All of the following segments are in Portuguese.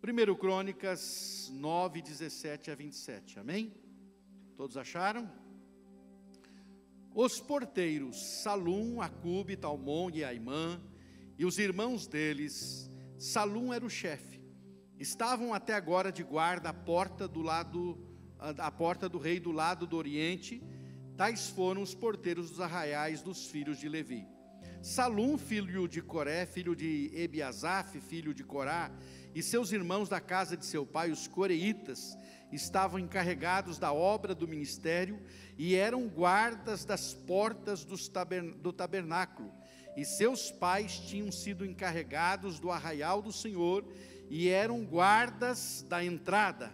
1 Crônicas 9, 17 a 27, amém? Todos acharam? Os porteiros Salum, Acube, Talmon e Aimã, e os irmãos deles, Salum era o chefe, estavam até agora de guarda à porta do rei do lado do oriente. Tais foram os porteiros dos arraiais dos filhos de Levi. Salum, filho de Coré, filho de Ebiasaf, filho de Corá, e seus irmãos da casa de seu pai, os coreitas, estavam encarregados da obra do ministério e eram guardas das portas do tabernáculo. E seus pais tinham sido encarregados do arraial do Senhor e eram guardas da entrada.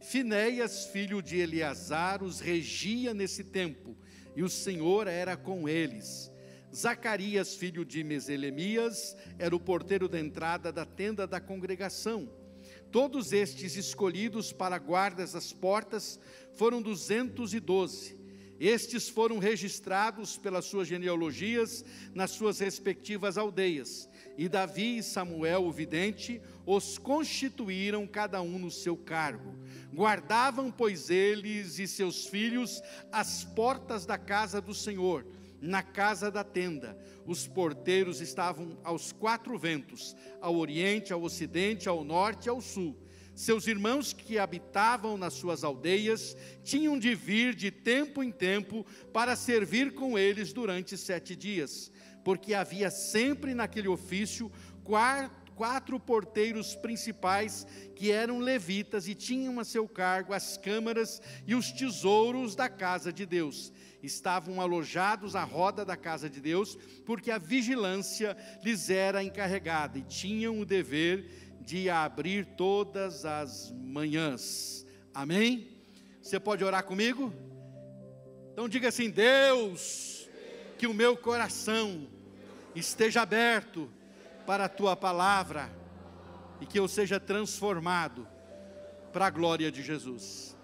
Finéias, filho de Eleazar, os regia nesse tempo, e o Senhor era com eles. Zacarias, filho de Meselemias, era o porteiro da entrada da tenda da congregação. Todos estes escolhidos para guardas das portas foram 212. Estes foram registrados pelas suas genealogias nas suas respectivas aldeias. E Davi e Samuel, o vidente, os constituíram cada um no seu cargo. Guardavam, pois, eles e seus filhos as portas da casa do Senhor, na casa da tenda. Os porteiros estavam aos 4 ventos, ao oriente, ao ocidente, ao norte e ao sul. Seus irmãos que habitavam nas suas aldeias tinham de vir de tempo em tempo para servir com eles durante 7 dias, porque havia sempre naquele ofício 4 porteiros principais que eram levitas e tinham a seu cargo as câmaras e os tesouros da casa de Deus. Estavam alojados à roda da casa de Deus, porque a vigilância lhes era encarregada e tinham o dever de abrir todas as manhãs. Amém? Você pode orar comigo? Então diga assim: Deus, que o meu coração esteja aberto para a Tua palavra e que eu seja transformado para a glória de Jesus.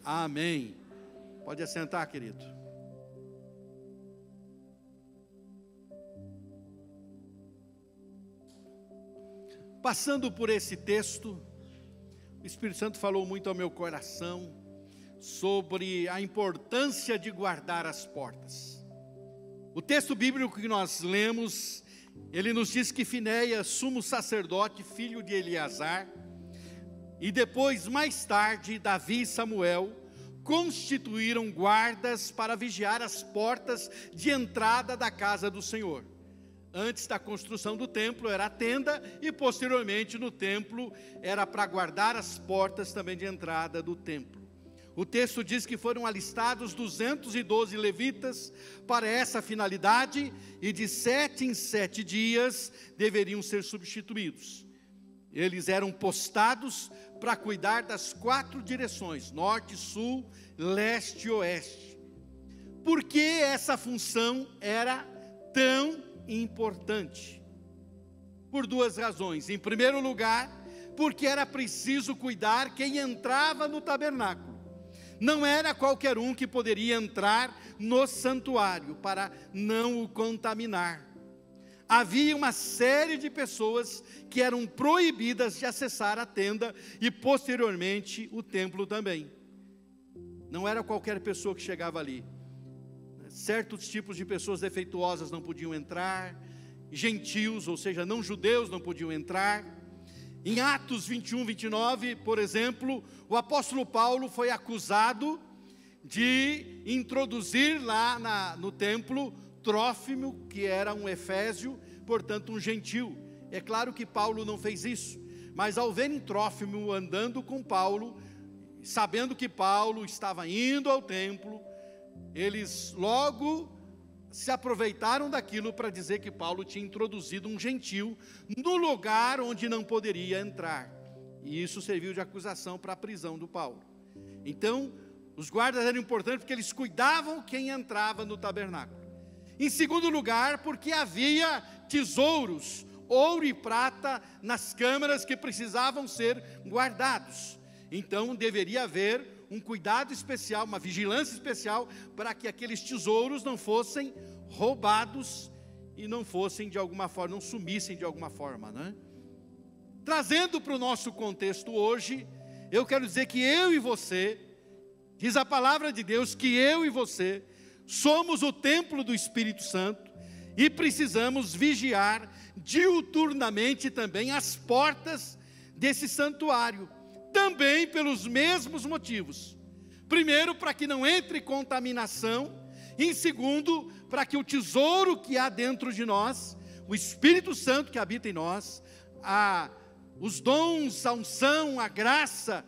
Amém. Pode assentar, querido. Passando por esse texto, o Espírito Santo falou muito ao meu coração sobre a importância de guardar as portas. O texto bíblico que nós lemos, ele nos diz que Finéias, sumo sacerdote, filho de Eleazar, e depois, mais tarde, Davi e Samuel, constituíram guardas para vigiar as portas de entrada da casa do Senhor. Antes da construção do templo era a tenda, e posteriormente no templo era para guardar as portas também de entrada do templo. O texto diz que foram alistados 212 levitas para essa finalidade, e de 7 em 7 dias deveriam ser substituídos. Eles eram postados para cuidar das 4 direções, norte, sul, leste e oeste. Por que essa função era tão importante? Por 2 razões. Em primeiro lugar, porque era preciso cuidar quem entrava no tabernáculo. Não era qualquer um que poderia entrar no santuário para não o contaminar. Havia uma série de pessoas que eram proibidas de acessar a tenda e posteriormente o templo também. Não era qualquer pessoa que chegava ali. Certos tipos de pessoas defeituosas não podiam entrar, gentios, ou seja, não judeus não podiam entrar. Em Atos 21, 29, por exemplo, o apóstolo Paulo foi acusado de introduzir lá no templo Trófimo, que era um efésio, portanto um gentil. É claro que Paulo não fez isso, mas ao verem Trófimo andando com Paulo, sabendo que Paulo estava indo ao templo, eles logo se aproveitaram daquilo para dizer que Paulo tinha introduzido um gentil no lugar onde não poderia entrar. E isso serviu de acusação para a prisão do Paulo. Então, os guardas eram importantes porque eles cuidavam quem entrava no tabernáculo. Em segundo lugar, porque havia tesouros, ouro e prata nas câmaras que precisavam ser guardados. Então, deveria haver um cuidado especial, uma vigilância especial, para que aqueles tesouros não fossem roubados e não fossem de alguma forma, não sumissem de alguma forma, né? trazendo para o nosso contexto hoje, eu quero dizer que eu e você, diz a palavra de Deus, que eu e você somos o templo do Espírito Santo e precisamos vigiar diuturnamente também as portas desse santuário, também pelos mesmos motivos. Primeiro, para que não entre contaminação, e em segundo, para que o tesouro que há dentro de nós, o Espírito Santo que habita em nós, os dons, a unção, a graça,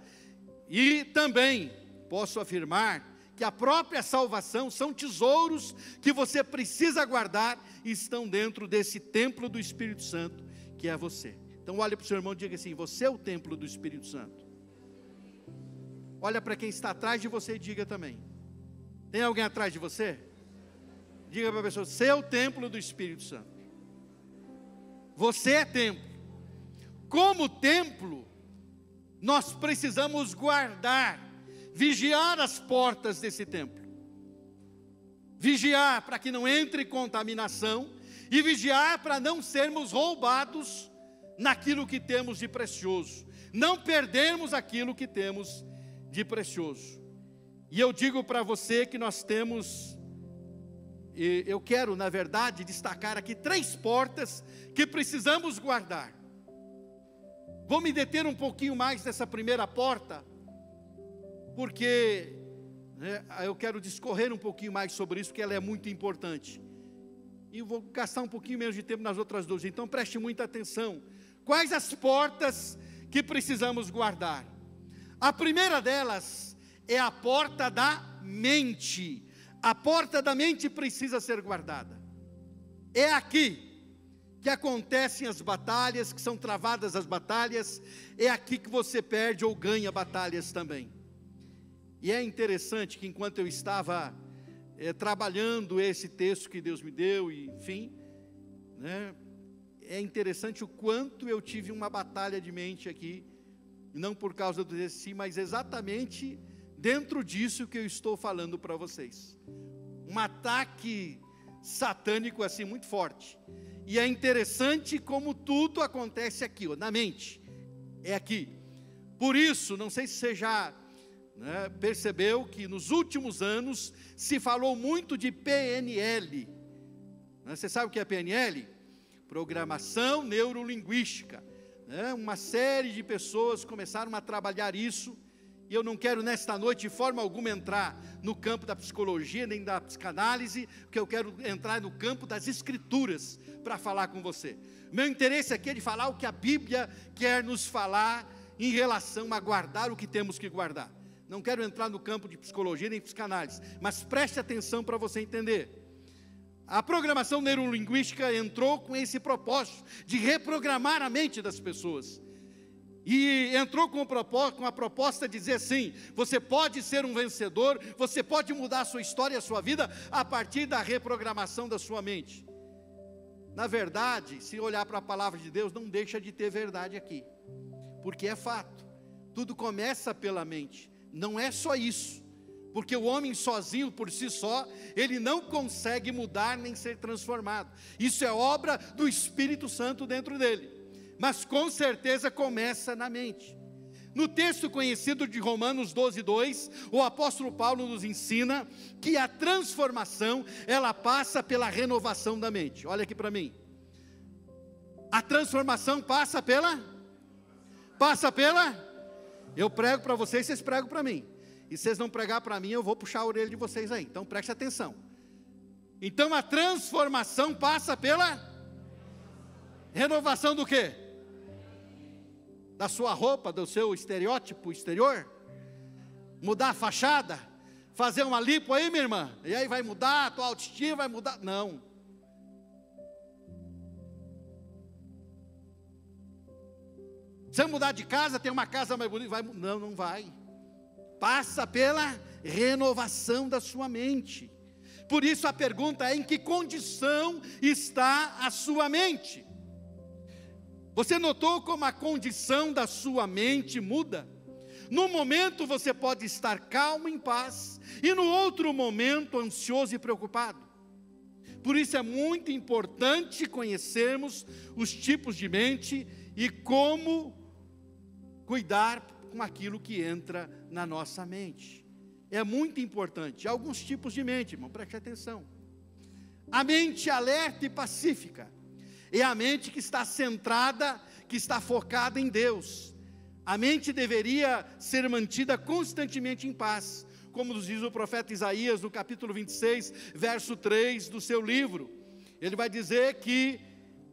e também posso afirmar que a própria salvação são tesouros que você precisa guardar e estão dentro desse templo do Espírito Santo, que é você. Então olha para o seu irmão e diga assim: você é o templo do Espírito Santo. Olha para quem está atrás de você e diga também. Tem alguém atrás de você? Diga para a pessoa: você é o templo do Espírito Santo. Você é templo. Como templo, nós precisamos guardar, vigiar as portas desse templo. Vigiar para que não entre contaminação e vigiar para não sermos roubados naquilo que temos de precioso. Não perdermos aquilo que temos de precioso. E eu digo para você que nós temos, eu quero na verdade destacar aqui 3 portas que precisamos guardar. Vou me deter um pouquinho mais nessa primeira porta, porque eu quero discorrer um pouquinho mais sobre isso, porque ela é muito importante. E vou gastar um pouquinho menos de tempo nas outras 2, então preste muita atenção. Quais as portas que precisamos guardar? A primeira delas é a porta da mente. A porta da mente precisa ser guardada. É aqui que acontecem as batalhas, que são travadas as batalhas, é aqui que você perde ou ganha batalhas também. E é interessante que enquanto eu estava trabalhando esse texto que Deus me deu, e, enfim, é interessante o quanto eu tive uma batalha de mente aqui, não por causa do si, mas exatamente dentro disso que eu estou falando para vocês. Um ataque satânico assim muito forte. E é interessante como tudo acontece aqui, na mente. É aqui. Por isso, não sei se você já percebeu que nos últimos anos se falou muito de PNL. Você sabe o que é PNL? Programação Neurolinguística. Uma série de pessoas começaram a trabalhar isso. E eu não quero nesta noite de forma alguma entrar no campo da psicologia, nem da psicanálise, porque eu quero entrar no campo das escrituras para falar com você. Meu interesse aqui é de falar o que a Bíblia quer nos falar em relação a guardar o que temos que guardar. Não quero entrar no campo de psicologia nem psicanálise, mas preste atenção para você entender. A programação neurolinguística entrou com esse propósito de reprogramar a mente das pessoas. E entrou com a proposta de dizer assim: você pode ser um vencedor, você pode mudar a sua história e a sua vida a partir da reprogramação da sua mente. Na verdade, se olhar para a palavra de Deus, não deixa de ter verdade aqui, porque é fato, tudo começa pela mente. Não é só isso, porque o homem sozinho, por si só, ele não consegue mudar nem ser transformado. Isso é obra do Espírito Santo dentro dele. Mas com certeza começa na mente. No texto conhecido de Romanos 12:2, o apóstolo Paulo nos ensina que a transformação, ela passa pela renovação da mente. Olha aqui para mim. A transformação passa pela? Eu prego para vocês, vocês pregam para mim. E se vocês não pregar para mim, eu vou puxar a orelha de vocês aí. Então preste atenção. Então a transformação passa pela renovação do quê? Da sua roupa, do seu estereótipo exterior? Mudar a fachada? Fazer uma lipo aí, minha irmã? E aí vai mudar, a tua autoestima vai mudar? Não. Você mudar de casa, ter uma casa mais bonita? Não vai. Passa pela renovação da sua mente. Por isso a pergunta é: em que condição está a sua mente? Você notou como a condição da sua mente muda? No momento você pode estar calmo, em paz, e no outro momento ansioso e preocupado. Por isso é muito importante conhecermos os tipos de mente e como cuidar com aquilo que entra na nossa mente. É muito importante. Há alguns tipos de mente, irmão, preste atenção. A mente alerta e pacífica é a mente que está centrada, que está focada em Deus. A mente deveria ser mantida constantemente em paz, como nos diz o profeta Isaías no capítulo 26, verso 3 do seu livro. Ele vai dizer que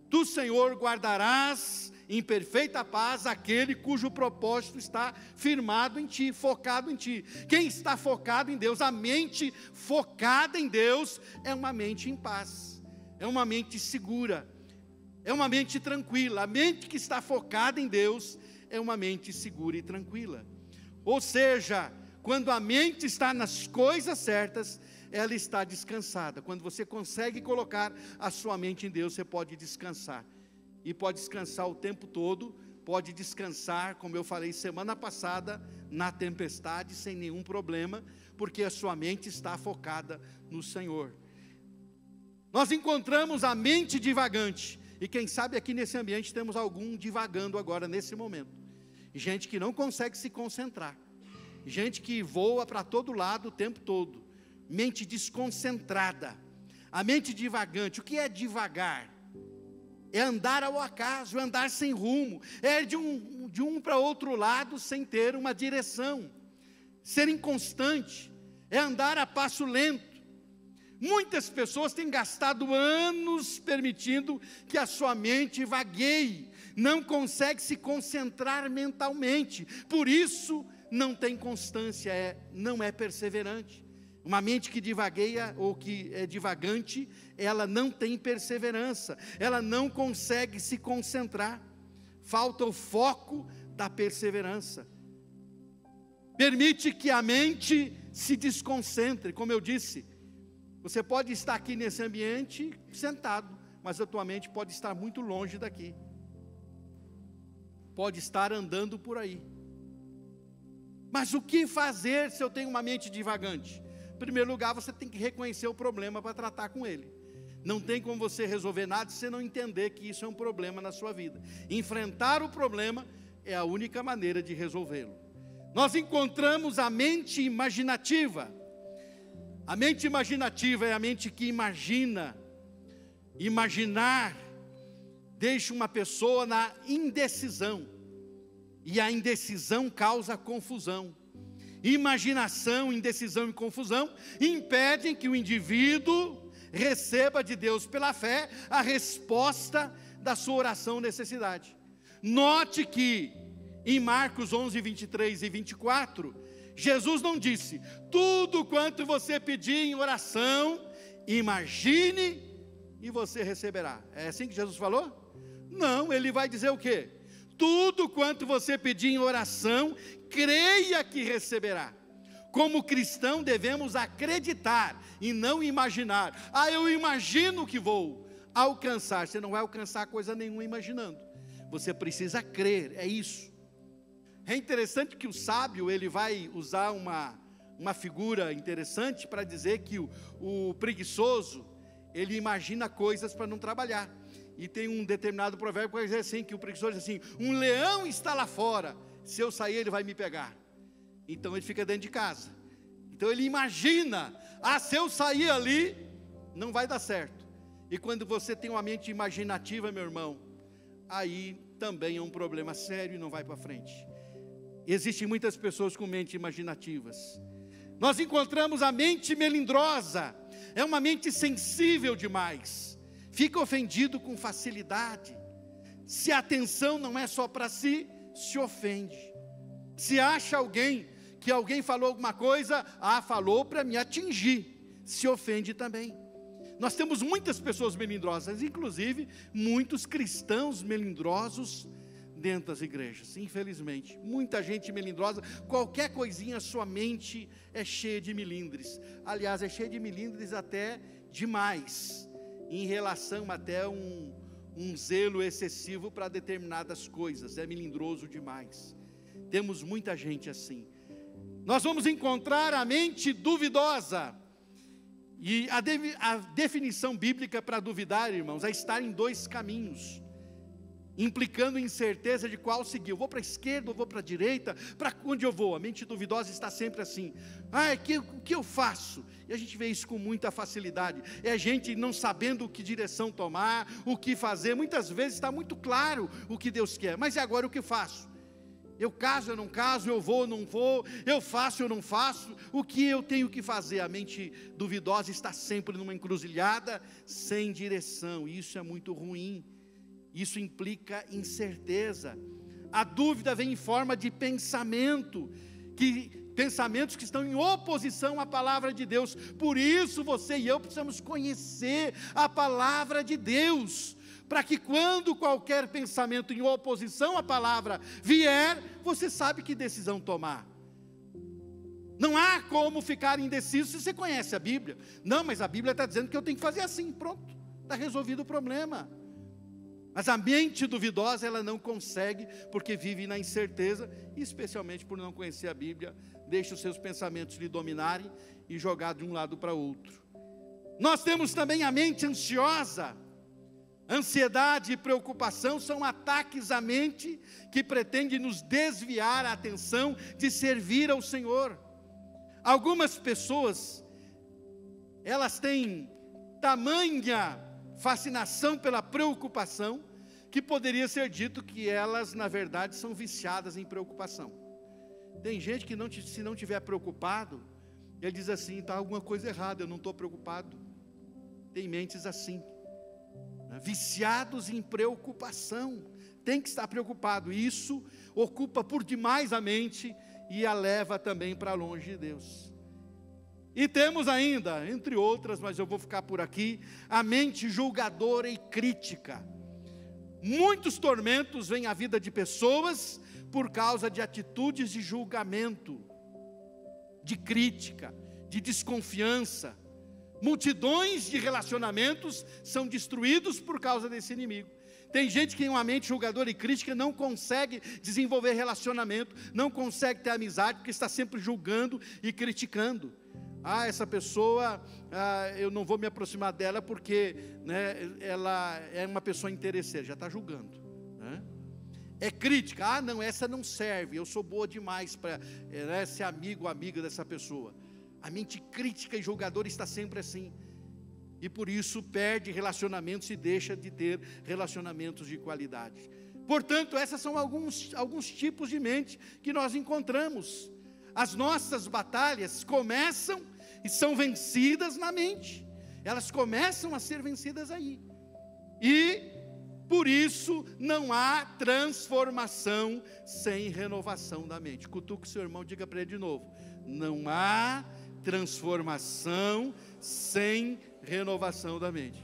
do Senhor guardarás em perfeita paz aquele cujo propósito está firmado em ti, focado em ti. Quem está focado em Deus, a mente focada em Deus, é uma mente em paz, é uma mente segura, é uma mente tranquila. A mente que está focada em Deus é uma mente segura e tranquila. Ou seja, quando a mente está nas coisas certas, ela está descansada. Quando você consegue colocar a sua mente em Deus, você pode descansar. E pode descansar o tempo todo, pode descansar, como eu falei semana passada, na tempestade, sem nenhum problema, porque a sua mente está focada no Senhor. Nós encontramos a mente divagante, e quem sabe aqui nesse ambiente temos algum divagando agora, nesse momento. Gente que não consegue se concentrar, gente que voa para todo lado o tempo todo, mente desconcentrada. A mente divagante, o que é divagar? É andar ao acaso, é andar sem rumo, é de um para outro lado sem ter uma direção, ser inconstante, é andar a passo lento. Muitas pessoas têm gastado anos permitindo que a sua mente vagueie, não consegue se concentrar mentalmente, por isso não tem constância, não é perseverante. Uma mente que divagueia ou que é divagante, ela não tem perseverança, ela não consegue se concentrar, falta o foco da perseverança. Permite que a mente se desconcentre, como eu disse, você pode estar aqui nesse ambiente sentado, mas a tua mente pode estar muito longe daqui, pode estar andando por aí. Mas o que fazer se eu tenho uma mente divagante? Em primeiro lugar, você tem que reconhecer o problema para tratar com ele. Não tem como você resolver nada se você não entender que isso é um problema na sua vida. Enfrentar o problema é a única maneira de resolvê-lo. Nós encontramos a mente imaginativa. A mente imaginativa é a mente que imagina. Imaginar deixa uma pessoa na indecisão. E a indecisão causa confusão. Imaginação, indecisão e confusão impedem que o indivíduo receba de Deus pela fé a resposta da sua oração ou necessidade. Note que em Marcos 11, 23 e 24, Jesus não disse: tudo quanto você pedir em oração, imagine e você receberá. É assim que Jesus falou? Não, ele vai dizer o quê? Tudo quanto você pedir em oração, creia que receberá. Como cristão devemos acreditar e não imaginar. Eu imagino que vou alcançar. Você não vai alcançar coisa nenhuma imaginando. Você precisa crer, é isso. É interessante que o sábio, ele vai usar uma figura interessante para dizer que o preguiçoso, ele imagina coisas para não trabalhar. E tem um determinado provérbio que vai dizer assim, que o preguiçoso diz assim: um leão está lá fora, se eu sair ele vai me pegar. Então ele fica dentro de casa. Então ele imagina, se eu sair ali, não vai dar certo. E quando você tem uma mente imaginativa, meu irmão, aí também é um problema sério e não vai para frente. Existem muitas pessoas com mente imaginativas. Nós encontramos a mente melindrosa, é uma mente sensível demais, fica ofendido com facilidade. Se a atenção não é só para si, se ofende. Se acha que alguém falou alguma coisa, falou para me atingir, se ofende também. Nós temos muitas pessoas melindrosas, inclusive muitos cristãos melindrosos dentro das igrejas, infelizmente. Muita gente melindrosa, qualquer coisinha, sua mente é cheia de melindres. Aliás, é cheia de melindres até demais, em relação até um zelo excessivo para determinadas coisas, é melindroso demais. Temos muita gente assim. Nós vamos encontrar a mente duvidosa. E a definição bíblica para duvidar, irmãos, é estar em dois caminhos, implicando incerteza de qual seguir. Eu vou para a esquerda, eu vou para a direita, para onde eu vou? A mente duvidosa está sempre assim. O que eu faço? E a gente vê isso com muita facilidade. É a gente não sabendo que direção tomar, o que fazer. Muitas vezes está muito claro o que Deus quer, mas e agora o que eu faço? Eu caso, eu não caso, eu vou, não vou, eu faço, eu não faço, o que eu tenho que fazer? A mente duvidosa está sempre numa encruzilhada, sem direção, e isso é muito ruim, isso implica incerteza. A dúvida vem em forma de pensamentos que estão em oposição à palavra de Deus. Por isso você e eu precisamos conhecer a palavra de Deus, para que quando qualquer pensamento em oposição à palavra vier, você sabe que decisão tomar. Não há como ficar indeciso se você conhece a Bíblia. Não, mas a Bíblia está dizendo que eu tenho que fazer assim, pronto, está resolvido o problema. Mas a mente duvidosa, ela não consegue, porque vive na incerteza, e especialmente por não conhecer a Bíblia, deixa os seus pensamentos lhe dominarem e jogar de um lado para outro. Nós temos também a mente ansiosa. Ansiedade e preocupação são ataques à mente que pretendem nos desviar a atenção de servir ao Senhor. Algumas pessoas, elas têm tamanha fascinação pela preocupação, que poderia ser dito que elas, na verdade, são viciadas em preocupação. Tem gente que se não estiver preocupado, ele diz assim, está alguma coisa errada, eu não estou preocupado. Tem mentes assim, viciados em preocupação, tem que estar preocupado. Isso ocupa por demais a mente e a leva também para longe de Deus. E temos ainda, entre outras, mas eu vou ficar por aqui, a mente julgadora e crítica. Muitos tormentos vêm à vida de pessoas por causa de atitudes de julgamento, de crítica, de desconfiança. Multidões de relacionamentos são destruídos por causa desse inimigo. Tem gente que tem uma mente julgadora e crítica, não consegue desenvolver relacionamento, não consegue ter amizade, porque está sempre julgando e criticando. Essa pessoa, eu não vou me aproximar dela porque, ela é uma pessoa interesseira, já está julgando. É crítica, não, essa não serve, eu sou boa demais para ser amigo ou amiga dessa pessoa. A mente crítica e julgadora está sempre assim, e por isso perde relacionamentos e deixa de ter relacionamentos de qualidade. Portanto, essas são alguns tipos de mente que nós encontramos. As nossas batalhas começam e são vencidas na mente, elas começam a ser vencidas aí, e por isso não há transformação sem renovação da mente. Cutuque o seu irmão, diga para ele de novo, não há transformação sem renovação da mente.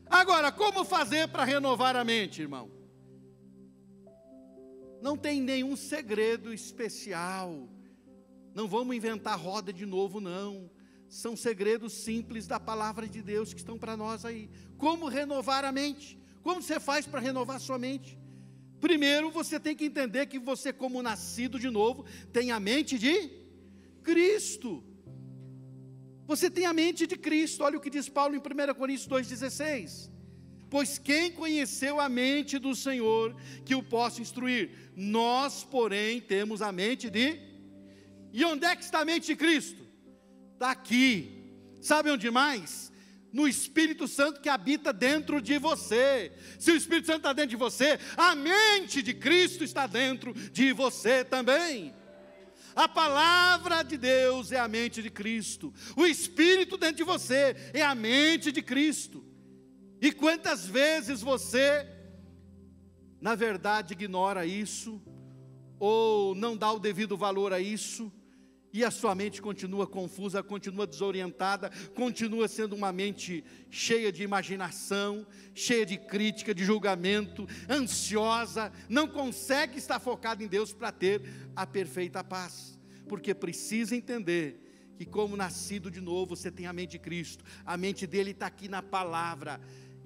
Agora, como fazer para renovar a mente, irmão? Não tem nenhum segredo especial, não vamos inventar roda de novo não, são segredos simples da palavra de Deus que estão para nós aí. Como renovar a mente? Como você faz para renovar a sua mente? Primeiro você tem que entender que você, como nascido de novo, tem a mente de Cristo. Você tem a mente de Cristo. Olha o que diz Paulo em 1 Coríntios 2,16. Pois quem conheceu a mente do Senhor, que o possa instruir? Nós, porém, temos a mente de... E onde é que está a mente de Cristo? Está aqui. Sabe onde mais? No Espírito Santo que habita dentro de você. Se o Espírito Santo está dentro de você, a mente de Cristo está dentro de você também. A palavra de Deus é a mente de Cristo. O Espírito dentro de você é a mente de Cristo. E quantas vezes você, na verdade, ignora isso, ou não dá o devido valor a isso, e a sua mente continua confusa, continua desorientada, continua sendo uma mente cheia de imaginação, cheia de crítica, de julgamento, ansiosa, não consegue estar focada em Deus para ter a perfeita paz, porque precisa entender que como nascido de novo, você tem a mente de Cristo, a mente dele está aqui na palavra,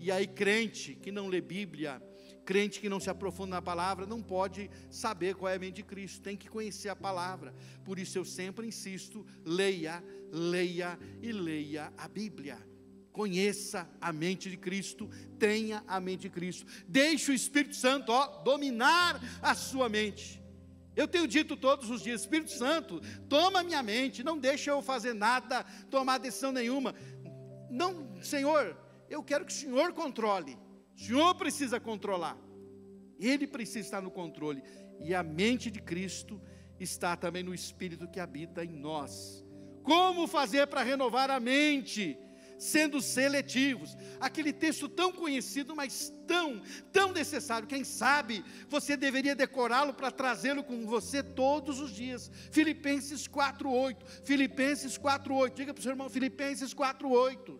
E aí crente que não lê Bíblia, crente que não se aprofunda na palavra, não pode saber qual é a mente de Cristo, tem que conhecer a palavra. Por isso eu sempre insisto, leia, leia e leia a Bíblia. Conheça a mente de Cristo, tenha a mente de Cristo. Deixe o Espírito Santo, dominar a sua mente. Eu tenho dito todos os dias, Espírito Santo, toma a minha mente, não deixa eu fazer nada, tomar decisão nenhuma. Não, Senhor, eu quero que o Senhor controle. O Senhor precisa controlar. Ele precisa estar no controle. E a mente de Cristo está também no Espírito que habita em nós. Como fazer para renovar a mente? Sendo seletivos. Aquele texto tão conhecido, mas tão necessário. Quem sabe você deveria decorá-lo para trazê-lo com você todos os dias. Filipenses 4:8. Filipenses 4:8. Diga para o seu irmão, Filipenses 4:8.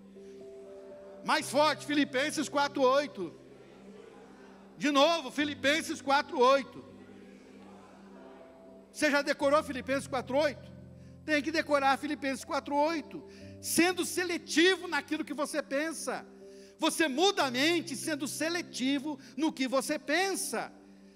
Mais forte, Filipenses 4:8. De novo, Filipenses 4:8. Você já decorou Filipenses 4:8? Tem que decorar Filipenses 4:8. Sendo seletivo naquilo que você pensa. Você muda a mente sendo seletivo no que você pensa.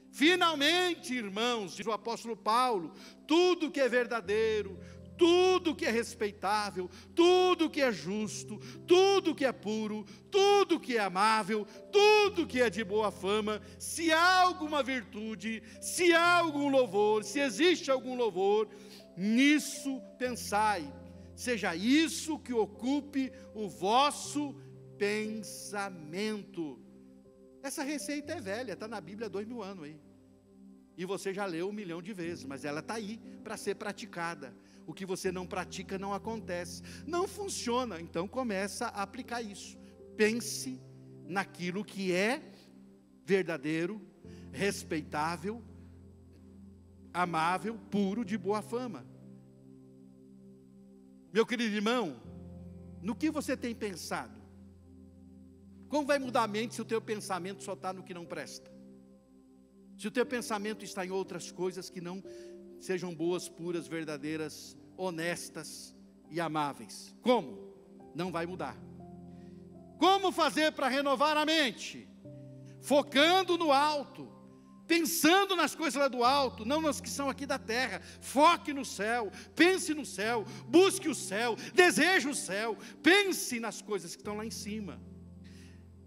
Finalmente, irmãos, diz o apóstolo Paulo, tudo que é verdadeiro, tudo que é respeitável, tudo que é justo, tudo que é puro, tudo que é amável, tudo que é de boa fama, se há alguma virtude, se há algum louvor, se existe algum louvor, nisso pensai. Seja isso que ocupe o vosso pensamento. Essa receita é velha, está na Bíblia há 2000 anos aí. E você já leu 1 milhão de vezes, mas ela está aí para ser praticada. O que você não pratica não acontece. Não funciona, então começa a aplicar isso. Pense naquilo que é verdadeiro, respeitável, amável, puro, de boa fama. Meu querido irmão, no que você tem pensado? Como vai mudar a mente se o teu pensamento só está no que não presta? Se o teu pensamento está em outras coisas que não sejam boas, puras, verdadeiras, honestas e amáveis. Como? Não vai mudar. Como fazer para renovar a mente? Focando no alto. Pensando nas coisas lá do alto, não nas que são aqui da terra. Foque no céu, pense no céu, busque o céu, deseje o céu, pense nas coisas que estão lá em cima.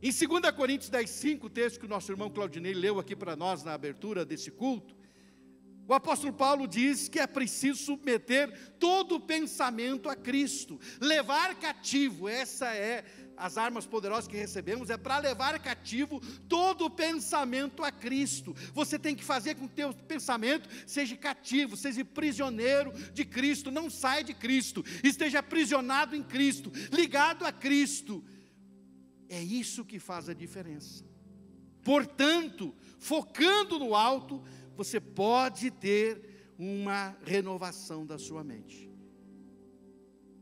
Em 2 Coríntios 10:5, o texto que o nosso irmão Claudinei leu aqui para nós na abertura desse culto, o apóstolo Paulo diz que é preciso submeter todo o pensamento a Cristo, levar cativo, essa é as armas poderosas que recebemos, é para levar cativo todo o pensamento a Cristo. Você tem que fazer com que o teu pensamento seja cativo, seja prisioneiro de Cristo, não saia de Cristo, esteja aprisionado em Cristo, ligado a Cristo. É isso que faz a diferença. Portanto, focando no alto, você pode ter uma renovação da sua mente.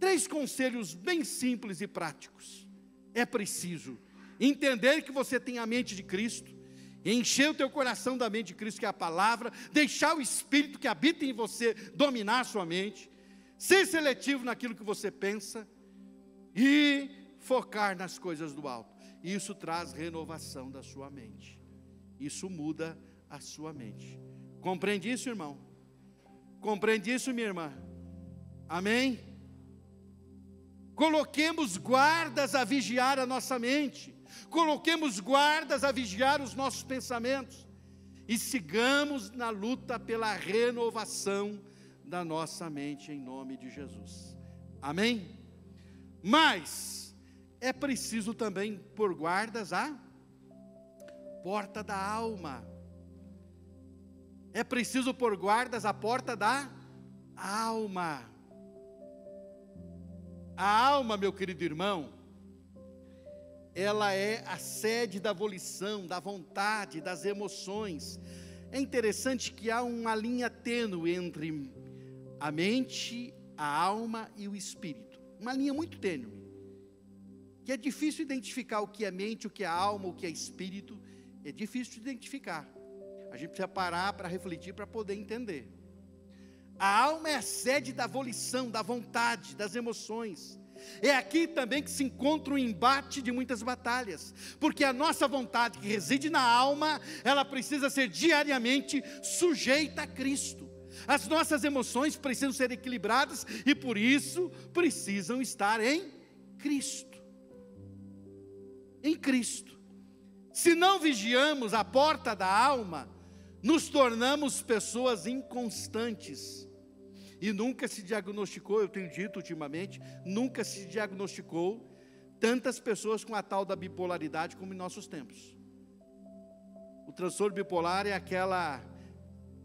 3 conselhos bem simples e práticos. É preciso entender que você tem a mente de Cristo, encher o teu coração da mente de Cristo, que é a palavra, deixar o Espírito que habita em você dominar a sua mente, ser seletivo naquilo que você pensa e focar nas coisas do alto. Isso traz renovação da sua mente. Isso muda a sua mente. Compreende isso, irmão? Compreende isso, minha irmã? Amém? Coloquemos guardas a vigiar a nossa mente. Coloquemos guardas a vigiar os nossos pensamentos. E sigamos na luta pela renovação da nossa mente em nome de Jesus. Amém? Mas é preciso também pôr guardas à porta da alma. É preciso pôr guardas à porta da alma. A alma, meu querido irmão, ela é a sede da volição, da vontade, das emoções. É interessante que há uma linha tênue entre a mente, a alma e o espírito. Uma linha muito tênue, que é difícil identificar o que é mente, o que é alma, o que é espírito. É difícil de identificar. A gente precisa parar para refletir, para poder entender. A alma é a sede da volição, da vontade, das emoções. É aqui também que se encontra o embate de muitas batalhas, porque a nossa vontade que reside na alma, ela precisa ser diariamente sujeita a Cristo. As nossas emoções precisam ser equilibradas e por isso precisam estar em Cristo. Em Cristo. Se não vigiamos a porta da alma, nos tornamos pessoas inconstantes. E nunca se diagnosticou, eu tenho dito ultimamente, nunca se diagnosticou tantas pessoas com a tal da bipolaridade como em nossos tempos. O transtorno bipolar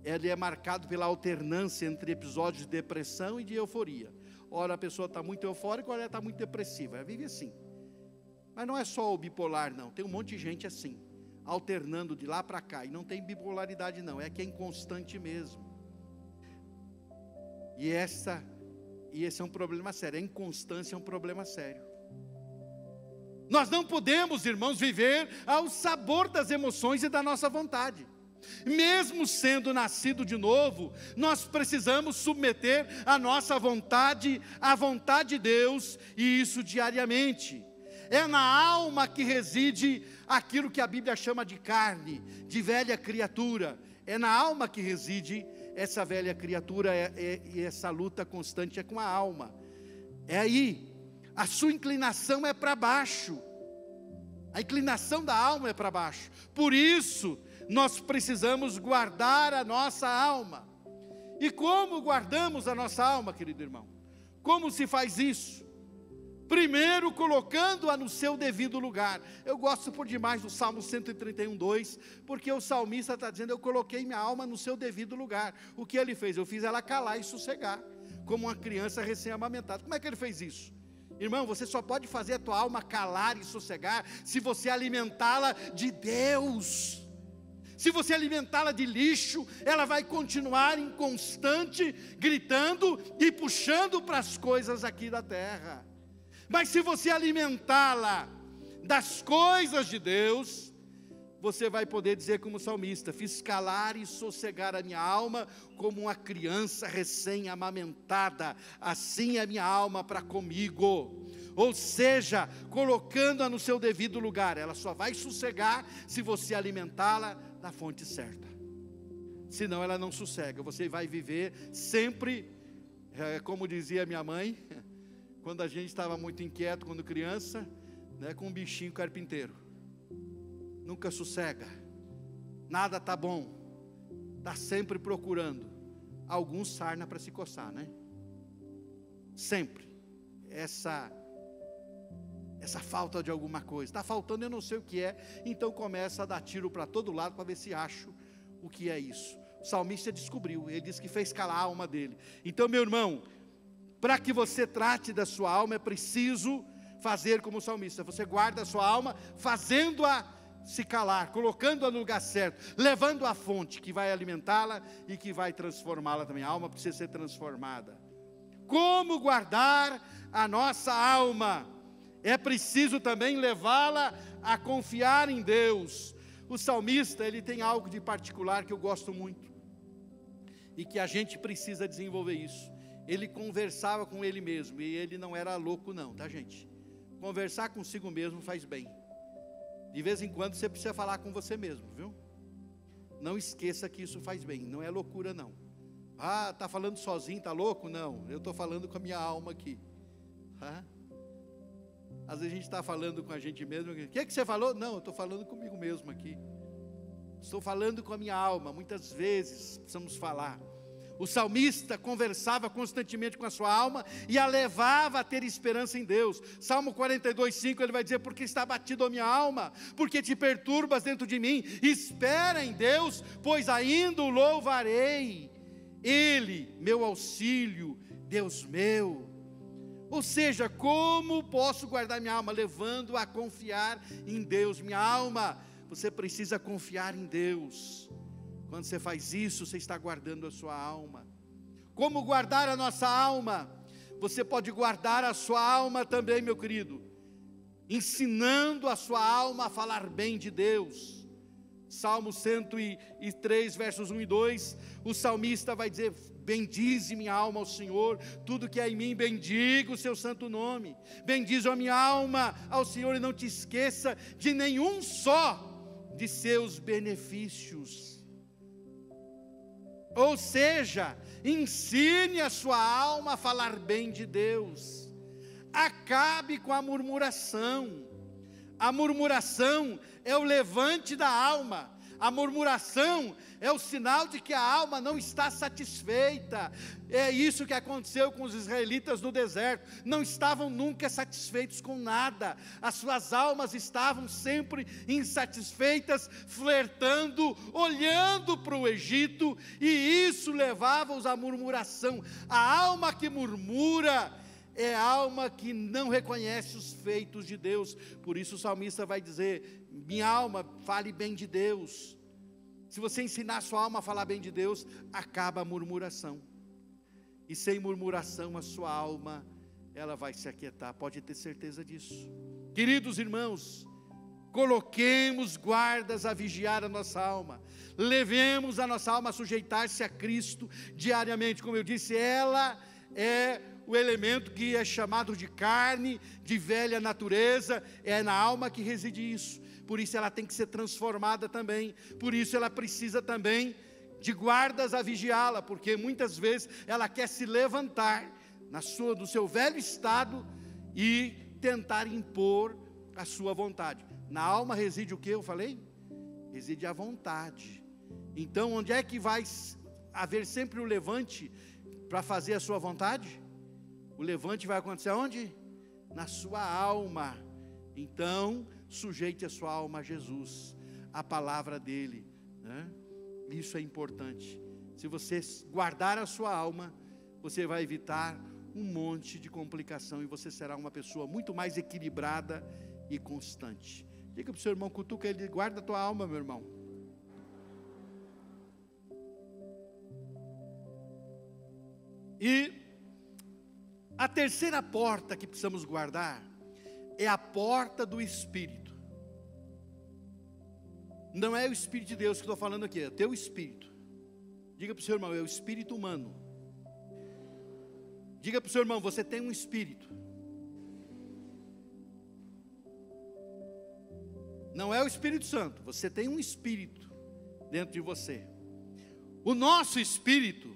ele é marcado pela alternância entre episódios de depressão e de euforia. Ora a pessoa está muito eufórica, ora ela está muito depressiva, ela vive assim. Mas não é só o bipolar não, tem um monte de gente assim, alternando de lá para cá, e não tem bipolaridade não, é que é inconstante mesmo. E esse é um problema sério, a inconstância é um problema sério. Nós não podemos, irmãos, viver ao sabor das emoções e da nossa vontade. Mesmo sendo nascido de novo, nós precisamos submeter a nossa vontade à vontade de Deus, e isso diariamente. É na alma que reside aquilo que a Bíblia chama de carne, de velha criatura. É na alma que reside essa velha criatura, e essa luta constante é com a alma. É aí, a sua inclinação é para baixo. A inclinação da alma é para baixo. Por isso, nós precisamos guardar a nossa alma. E como guardamos a nossa alma, querido irmão? Como se faz isso? Primeiro, colocando-a no seu devido lugar. Eu gosto por demais do Salmo 131:2, porque o salmista está dizendo, eu coloquei minha alma no seu devido lugar. O que ele fez? Eu fiz ela calar e sossegar, como uma criança recém-amamentada. Como é que ele fez isso? Irmão, você só pode fazer a tua alma calar e sossegar, se você alimentá-la de Deus. Se você alimentá-la de lixo, ela vai continuar inconstante, gritando e puxando para as coisas aqui da terra. Mas se você alimentá-la das coisas de Deus, você vai poder dizer como salmista, fiz calar e sossegar a minha alma como uma criança recém-amamentada, assim é a minha alma para comigo. Ou seja, colocando-a no seu devido lugar, ela só vai sossegar se você alimentá-la da fonte certa. Senão ela não sossega, você vai viver sempre, como dizia minha mãe, quando a gente estava muito inquieto quando criança, né, com um bichinho carpinteiro. Nunca sossega, nada está bom, está sempre procurando algum sarna para se coçar, né? Sempre, essa falta de alguma coisa, está faltando, eu não sei o que é, então começa a dar tiro para todo lado para ver se acho o que é isso. O salmista descobriu, ele disse que fez calar a alma dele. Então, meu irmão, para que você trate da sua alma, é preciso fazer como o salmista, você guarda a sua alma, fazendo-a se calar, colocando-a no lugar certo, levando à fonte, que vai alimentá-la e que vai transformá-la também. A alma precisa ser transformada. Como guardar a nossa alma? É preciso também levá-la a confiar em Deus. O salmista, ele tem algo de particular que eu gosto muito, e que a gente precisa desenvolver isso. Ele conversava com ele mesmo, e ele não era louco não, tá gente? Conversar consigo mesmo faz bem. De vez em quando você precisa falar com você mesmo, viu? Não esqueça que isso faz bem, não é loucura não. Ah, está falando sozinho, está louco? Não, eu estou falando com a minha alma aqui. Às vezes a gente está falando com a gente mesmo, o que você falou? Não, eu estou falando comigo mesmo aqui. Estou falando com a minha alma, muitas vezes precisamos falar. O salmista conversava constantemente com a sua alma e a levava a ter esperança em Deus. Salmo 42:5 ele vai dizer, porque está abatido a minha alma, porque te perturbas dentro de mim, espera em Deus, pois ainda o louvarei, Ele, meu auxílio, Deus meu. Ou seja, como posso guardar minha alma? Levando a confiar em Deus. Minha alma, você precisa confiar em Deus. Quando você faz isso, você está guardando a sua alma. Como guardar a nossa alma? Você pode guardar a sua alma também, meu querido, ensinando a sua alma a falar bem de Deus. Salmo 103, versos 1 e 2, o salmista vai dizer, Bendize minha alma ao Senhor, tudo que há em mim, bendiga o seu santo nome. Bendize a minha alma ao Senhor e não te esqueça de nenhum só de seus benefícios. Ou seja, ensine a sua alma a falar bem de Deus. Acabe com a murmuração. A murmuração é o levante da alma. A murmuração é o sinal de que a alma não está satisfeita. É isso que aconteceu com os israelitas no deserto. Não estavam nunca satisfeitos com nada. As suas almas estavam sempre insatisfeitas, flertando, olhando para o Egito, e isso levava-os à murmuração. A alma que murmura é a alma que não reconhece os feitos de Deus. Por isso o salmista vai dizer: minha alma, fale bem de Deus. Se você ensinar a sua alma a falar bem de Deus, acaba a murmuração. E sem murmuração a sua alma, ela vai se aquietar, pode ter certeza disso. Queridos irmãos, coloquemos guardas a vigiar a nossa alma. Levemos a nossa alma a sujeitar-se a Cristo diariamente. Como eu disse, ela é o elemento que é chamado de carne, de velha natureza. É na alma que reside isso. Por isso ela tem que ser transformada também. Por isso ela precisa também de guardas a vigiá-la, porque muitas vezes ela quer se levantar do seu velho estado e tentar impor a sua vontade. Na alma reside o que eu falei? Reside a vontade. Então onde é que vai haver sempre o levante para fazer a sua vontade? O levante vai acontecer onde? Na sua alma. Então sujeite a sua alma a Jesus, a palavra dele, né? Isso é importante. Se você guardar a sua alma, você vai evitar um monte de complicação e você será uma pessoa muito mais equilibrada e constante. Diga para o seu irmão, cutuca ele: guarda a tua alma, meu irmão. E a terceira porta que precisamos guardar é a porta do Espírito. Não é o Espírito de Deus que estou falando aqui, é o teu Espírito. Diga para o seu irmão, é o Espírito humano. Diga para o seu irmão, você tem um Espírito. Não é o Espírito Santo, você tem um Espírito dentro de você. O nosso Espírito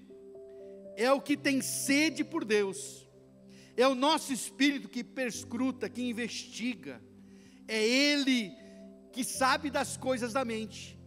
é o que tem sede por Deus. É o nosso Espírito que perscruta, que investiga. É Ele que sabe das coisas da mente.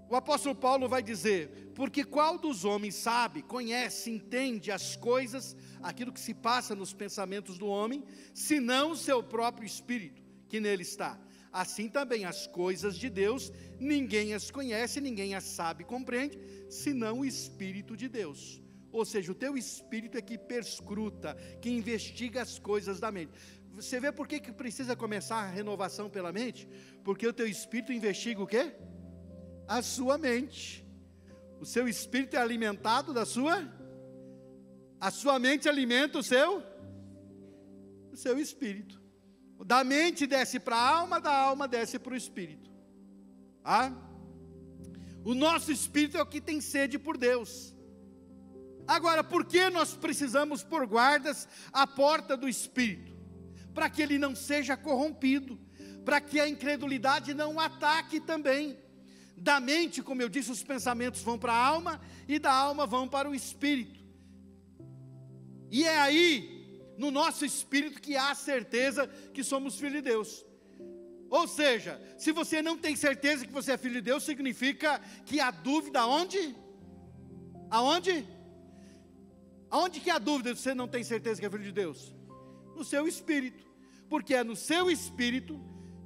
O apóstolo Paulo vai dizer: porque qual dos homens sabe, conhece, entende as coisas, aquilo que se passa nos pensamentos do homem, senão o seu próprio Espírito, que nele está. Assim também as coisas de Deus, ninguém as conhece, ninguém as sabe, compreende, senão o Espírito de Deus. Ou seja, o teu Espírito é que perscruta, que investiga as coisas da mente. Você vê por que precisa começar a renovação pela mente? Porque o teu Espírito investiga o quê? A sua mente. O seu Espírito é alimentado da sua... A sua mente alimenta o seu Espírito. Da mente desce para a alma, da alma desce para o Espírito. O nosso Espírito é o que tem sede por Deus. Agora, por que nós precisamos pôr guardas à porta do Espírito? Para que ele não seja corrompido, para que a incredulidade não o ataque também. Da mente, como eu disse, os pensamentos vão para a alma, e da alma vão para o Espírito. E é aí, no nosso Espírito, que há a certeza que somos filhos de Deus. Ou seja, se você não tem certeza que você é filho de Deus, significa que há dúvida aonde? Aonde? Aonde que há dúvida se você não tem certeza que é filho de Deus? No seu Espírito. Porque é no seu Espírito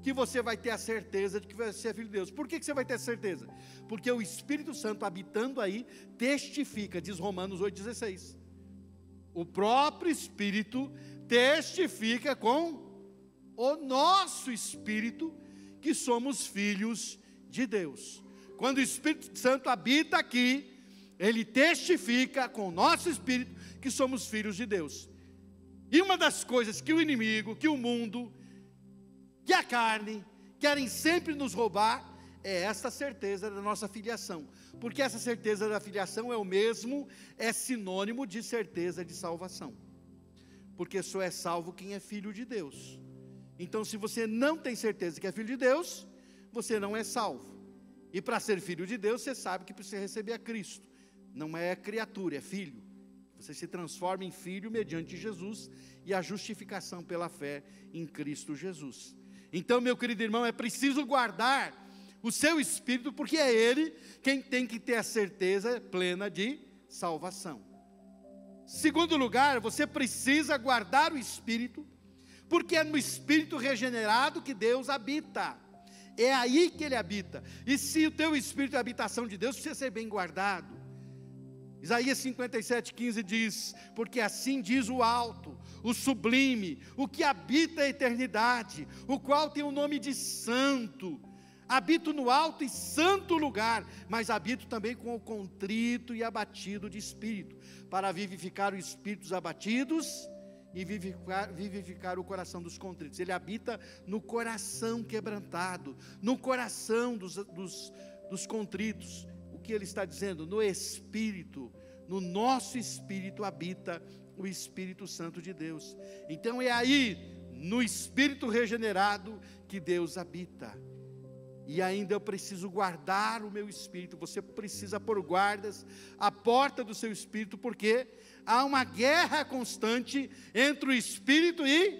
que você vai ter a certeza de que você é filho de Deus. Por que você vai ter a certeza? Porque o Espírito Santo habitando aí testifica, diz Romanos 8,16. O próprio Espírito testifica com o nosso Espírito que somos filhos de Deus. Quando o Espírito Santo habita aqui, ele testifica com o nosso Espírito que somos filhos de Deus. E uma das coisas que o inimigo, que o mundo, que a carne, querem sempre nos roubar, é esta certeza da nossa filiação, porque essa certeza da filiação é sinônimo de certeza de salvação, porque só é salvo quem é filho de Deus. Então, se você não tem certeza que é filho de Deus, você não é salvo. E para ser filho de Deus, você sabe que precisa receber a Cristo. Não é criatura, é filho. Você se transforma em filho mediante Jesus e a justificação pela fé em Cristo Jesus. Então, meu querido irmão, é preciso guardar o seu espírito, porque é ele quem tem que ter a certeza plena de salvação. Segundo lugar, você precisa guardar o espírito, porque é no espírito regenerado que Deus habita. É aí que ele habita. E se o teu espírito é a habitação de Deus, precisa ser bem guardado. Isaías 57:15 diz: porque assim diz o alto, o sublime, o que habita a eternidade, o qual tem o nome de santo. Habito no alto e santo lugar, mas habito também com o contrito e abatido de espírito, para vivificar os espíritos abatidos e vivificar o coração dos contritos. Ele habita no coração quebrantado, no coração dos contritos. O que ele está dizendo? No espírito, no nosso espírito habita o Espírito Santo de Deus. Então é aí, no espírito regenerado, que Deus habita. E ainda eu preciso guardar o meu espírito. Você precisa pôr guardas à porta do seu espírito, porque há uma guerra constante entre o espírito e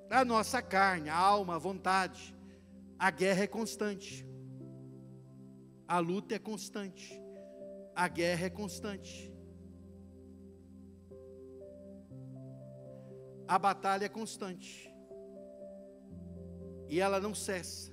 a nossa carne, a alma, a vontade. A guerra é constante, a luta é constante, a guerra é constante, a batalha é constante, e ela não cessa.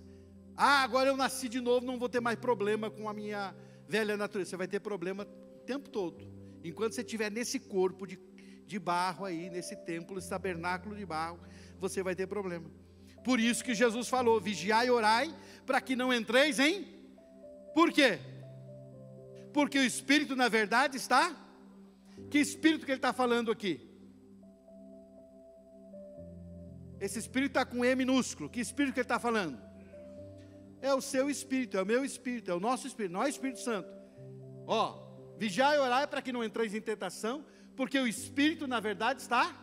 Agora eu nasci de novo, não vou ter mais problema com a minha velha natureza. Você vai ter problema o tempo todo, enquanto você estiver nesse corpo de barro aí, nesse templo, esse tabernáculo de barro, você vai ter problema. Por isso que Jesus falou: vigiai e orai, para que não entreis em... Por quê? Porque o Espírito, na verdade, está... Que Espírito que ele está falando aqui? Esse Espírito está com E minúsculo. Que Espírito que ele está falando? É o seu Espírito, é o meu Espírito, é o nosso Espírito, não é o Espírito Santo. Vigiai e orai para que não entreis em tentação, porque o Espírito, na verdade, está...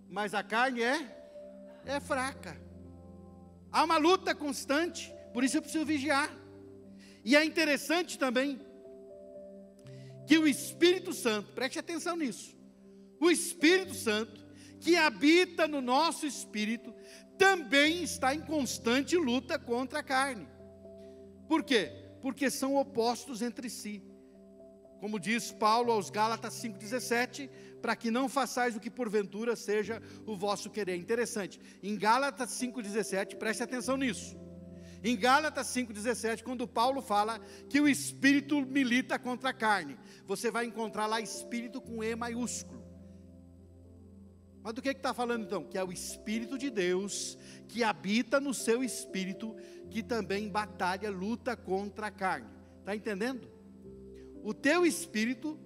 Mas a carne é fraca. Há uma luta constante, por isso eu preciso vigiar. E é interessante também que o Espírito Santo, preste atenção nisso, o Espírito Santo que habita no nosso espírito também está em constante luta contra a carne. Por quê? Porque são opostos entre si. Como diz Paulo aos Gálatas 5,17, para que não façais o que porventura seja o vosso querer. Interessante, em Gálatas 5,17, preste atenção nisso. Em Gálatas 5,17, quando Paulo fala que o Espírito milita contra a carne, você vai encontrar lá Espírito com E maiúsculo. Mas do que está falando então? Que é o Espírito de Deus, que habita no seu espírito, que também batalha, luta contra a carne. Está entendendo? O teu espírito,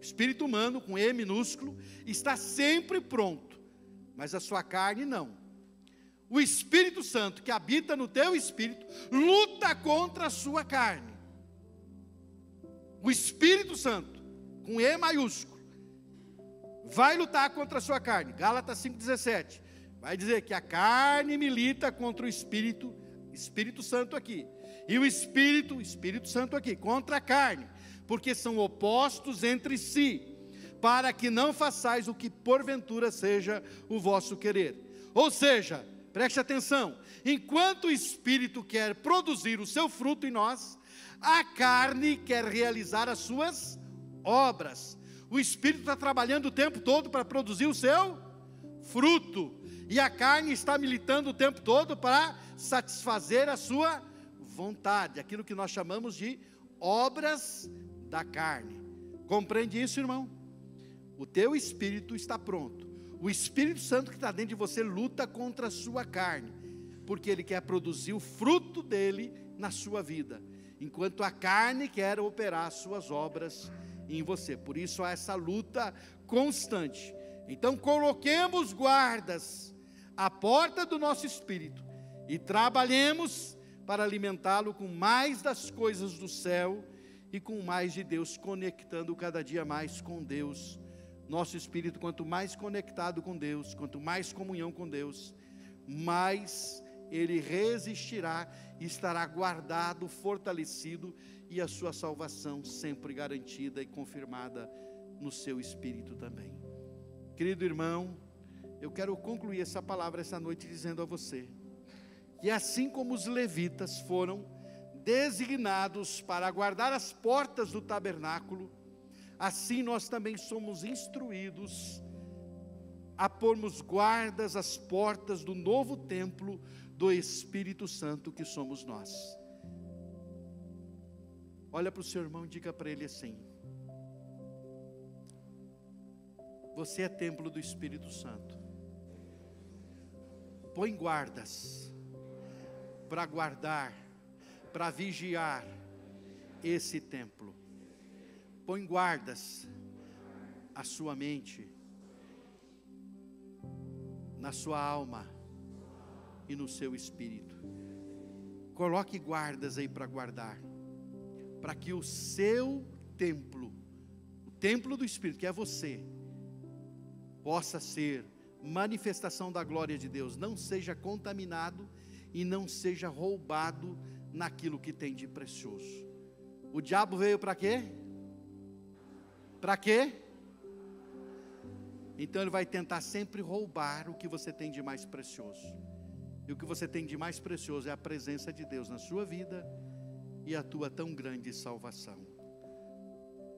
espírito humano com E minúsculo, está sempre pronto, mas a sua carne não. O Espírito Santo que habita no teu espírito, luta contra a sua carne. O Espírito Santo, com E maiúsculo, vai lutar contra a sua carne. Gálatas 5,17, vai dizer que a carne milita contra o Espírito, Espírito Santo aqui, e o Espírito Santo aqui, contra a carne, porque são opostos entre si, para que não façais o que porventura seja o vosso querer. Ou seja, preste atenção, enquanto o Espírito quer produzir o seu fruto em nós, a carne quer realizar as suas obras. O Espírito está trabalhando o tempo todo para produzir o seu fruto, e a carne está militando o tempo todo para satisfazer a sua vontade, aquilo que nós chamamos de obras da carne. Compreende isso, irmão? O teu espírito está pronto. O Espírito Santo que está dentro de você luta contra a sua carne, porque ele quer produzir o fruto dele na sua vida, enquanto a carne quer operar as suas obras em você. Por isso há essa luta constante. Então coloquemos guardas à porta do nosso espírito e trabalhemos para alimentá-lo com mais das coisas do céu e com mais de Deus, conectando cada dia mais com Deus. Nosso espírito, quanto mais conectado com Deus, quanto mais comunhão com Deus, mais ele resistirá e estará guardado, fortalecido, e a sua salvação sempre garantida e confirmada no seu espírito também. Querido irmão, eu quero concluir essa palavra essa noite dizendo a você, que assim como os levitas foram designados para guardar as portas do tabernáculo, assim nós também somos instruídos a pormos guardas às portas do novo templo do Espírito Santo que somos nós. Olha para o seu irmão e diga para ele assim: você é templo do Espírito Santo. Põe guardas para guardar, para vigiar esse templo. Põe guardas a sua mente, na sua alma e no seu espírito. Coloque guardas aí para guardar, para que o seu templo, o templo do Espírito, que é você, possa ser manifestação da glória de Deus, não seja contaminado e não seja roubado naquilo que tem de precioso. O diabo veio para quê? Para quê? Então ele vai tentar sempre roubar o que você tem de mais precioso. E o que você tem de mais precioso é a presença de Deus na sua vida e a tua tão grande salvação.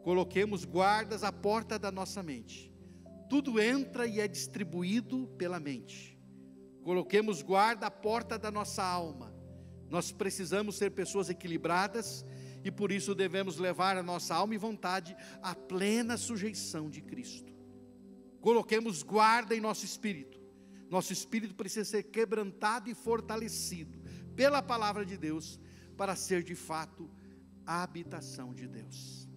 Coloquemos guardas à porta da nossa mente. Tudo entra e é distribuído pela mente. Coloquemos guarda à porta da nossa alma. Nós precisamos ser pessoas equilibradas e por isso devemos levar a nossa alma e vontade à plena sujeição de Cristo. Coloquemos guarda em nosso espírito. Nosso espírito precisa ser quebrantado e fortalecido pela palavra de Deus, para ser de fato a habitação de Deus.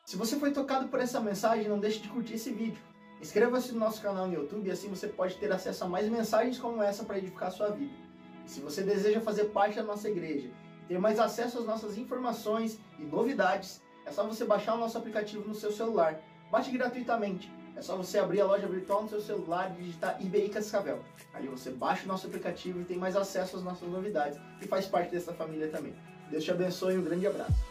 Se você foi tocado por essa mensagem, não deixe de curtir esse vídeo. Inscreva-se no nosso canal no YouTube e assim você pode ter acesso a mais mensagens como essa para edificar a sua vida. E se você deseja fazer parte da nossa igreja e ter mais acesso às nossas informações e novidades, é só você baixar o nosso aplicativo no seu celular. Baixe gratuitamente. É só você abrir a loja virtual no seu celular e digitar IBI Cascavel. Ali você baixa o nosso aplicativo e tem mais acesso às nossas novidades e faz parte dessa família também. Deus te abençoe e um grande abraço.